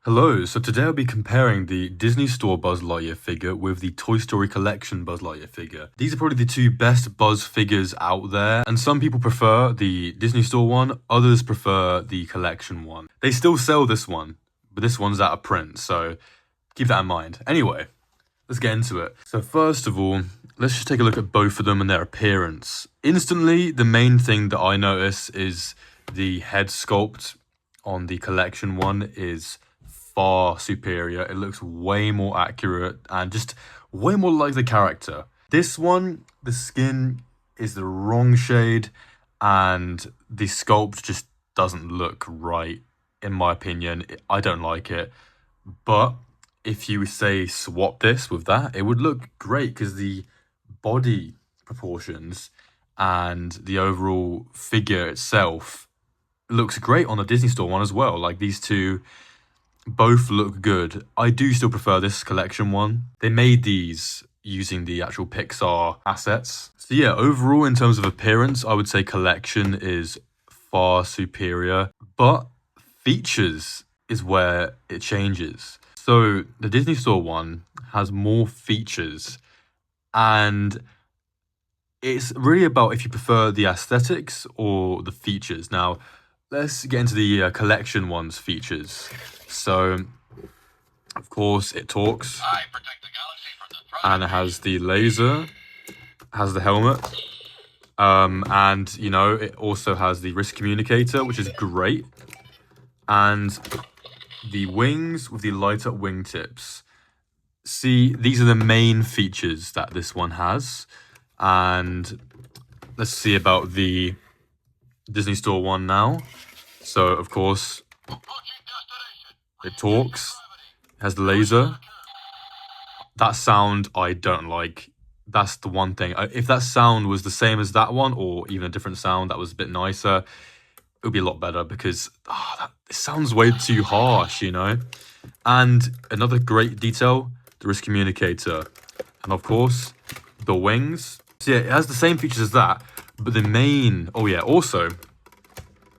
Hello, so today I'll be comparing the Disney Store Buzz Lightyear figure with the Toy Story Collection Buzz Lightyear figure. These are probably the two best Buzz figures out there, and some people prefer the Disney Store one, others prefer the Collection one. They still sell this one, but this one's out of print, so keep that in mind. Anyway, let's get into it. So first of all, let's just take a look at both of them and their appearance. Instantly, the main thing that I notice is the head sculpt on the Collection one is far superior. It looks way more accurate and just way more like the character. This one, the skin is the wrong shade and the sculpt just doesn't look right, in my opinion. I don't like it. But if you say swap this with that, it would look great because the body proportions and the overall figure itself looks great on the Disney Store one as well. Like, these two both look good. I do still prefer this Collection one. They made these using the actual Pixar assets. So yeah, overall in terms of appearance, I would say Collection is far superior, but features is where it changes. So the Disney Store one has more features, and it's really about if you prefer the aesthetics or the features. Now, let's get into the Collection one's features. So, of course, it talks, and it has the laser, has the helmet, and, you know, it also has the wrist communicator, which is great, and the wings with the light-up wingtips. See, these are the main features that this one has, and let's see about the Disney Store one now. So, of course, it talks, it has the laser. That sound I don't like. That's the one thing. If that sound was the same as that one, or even a different sound that was a bit nicer, it would be a lot better, because it sounds way too harsh, you know? And another great detail, the wrist communicator. And of course, the wings. So yeah, it has the same features as that, but the main, also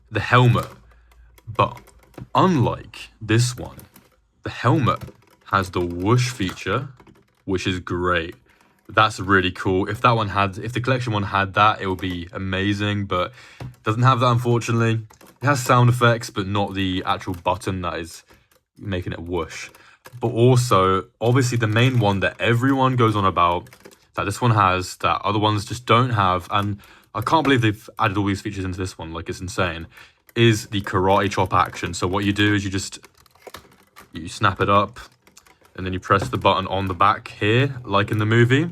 the helmet. But unlike this one, the helmet has the whoosh feature, which is great. That's really cool. If the Collection one had that, it would be amazing, but it doesn't have that, unfortunately. It has sound effects, but not the actual button that is making it whoosh. But also, obviously, the main one that everyone goes on about, that this one has, that other ones just don't have, and I can't believe they've added all these features into this one, like, it's insane, is the karate chop action. So what you do is you snap it up, and then you press the button on the back here, like in the movie.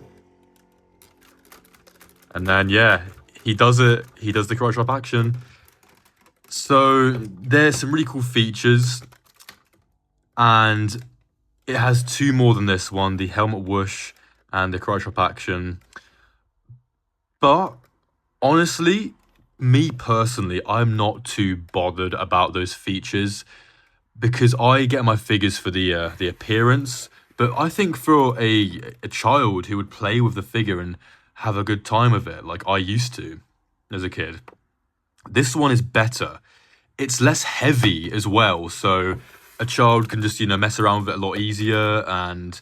And then, yeah, he does it. He does the karate chop action. So there's some really cool features, and it has two more than this one, the helmet whoosh and the karate chop action. But honestly, me personally, I'm not too bothered about those features, because I get my figures for the appearance. But I think for a child who would play with the figure and have a good time with it, like I used to as a kid, this one is better. It's less heavy as well, so a child can just, mess around with it a lot easier, and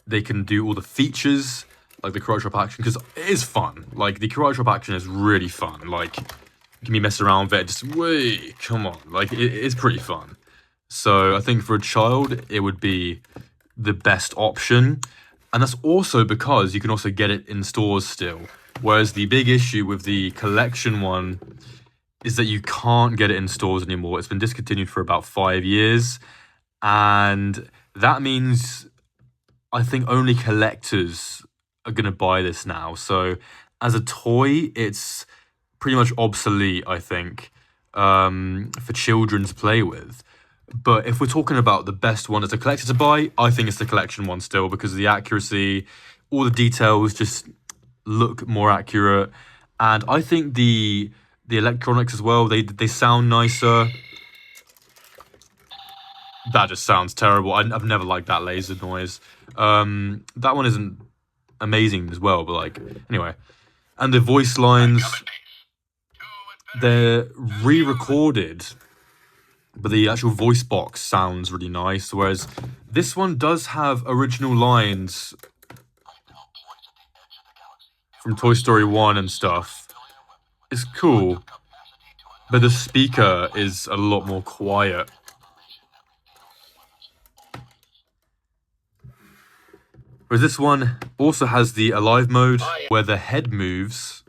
they can do all the features, like the karate chop action, because it is fun. Like, the karate chop action is really fun. Like, you can be messing around with it, just, wait, come on. Like, it's pretty fun. So I think for a child, it would be the best option. And that's also because you can also get it in stores still. Whereas the big issue with the Collection one is that you can't get it in stores anymore. It's been discontinued for about 5 years. And that means I think only collectors are going to buy this now. So as a toy, it's pretty much obsolete, I think, for children to play with. But if we're talking about the best one as a collector to buy, I think it's the Collection one still, because of the accuracy, all the details just look more accurate. And I think the electronics as well, they sound nicer. That just sounds terrible. I've never liked that laser noise. That one isn't amazing as well, but like, anyway. And the voice lines, they're re-recorded but the actual voice box sounds really nice, whereas this one does have original lines from Toy Story 1 and stuff. It's cool, but the speaker is a lot more quiet. Whereas this one also has the Alive mode, where the head moves.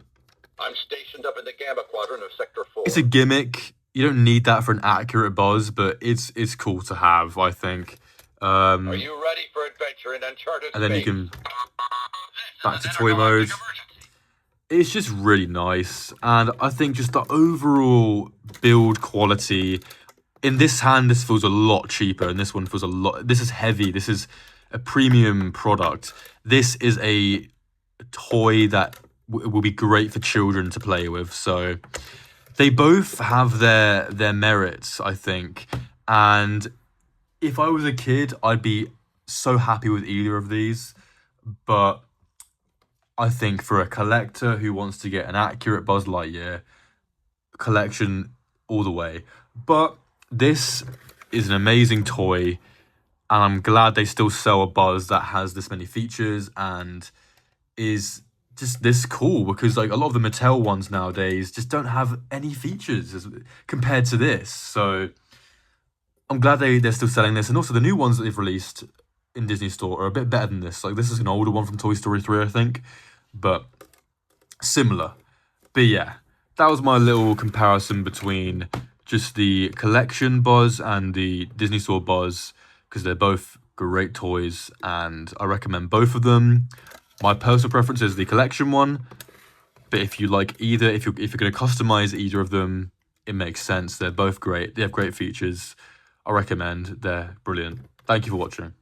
I'm stationed up in the Gamma Quadrant of Sector 4. It's a gimmick. You don't need that for an accurate buzz, but it's cool to have, I think. Are you ready for adventure in uncharted and then you space? can back to toy mode. It's just really nice, and I think just the overall build quality in this hand, this feels a lot cheaper, and this one feels a lot. This is heavy. This is a premium product. This is a toy that will be great for children to play with. So they both have their merits, I think. And if I was a kid, I'd be so happy with either of these. But I think for a collector who wants to get an accurate Buzz Lightyear collection, all the way. But this is an amazing toy, and I'm glad they still sell a Buzz that has this many features and is just this cool, because like a lot of the Mattel ones nowadays just don't have any features compared to this. So I'm glad they're still selling this, and also the new ones that they've released in Disney Store are a bit better than this. Like this is an older one from Toy Story 3, I think, but similar. But yeah, that was my little comparison between just the collection Buzz and the Disney Store Buzz, because they're both great toys and I recommend both of them. My personal preference is the collection one, but if you like either, if you're going to customize either of them, it makes sense. They're both great. They have great features. I recommend. They're brilliant. Thank you for watching.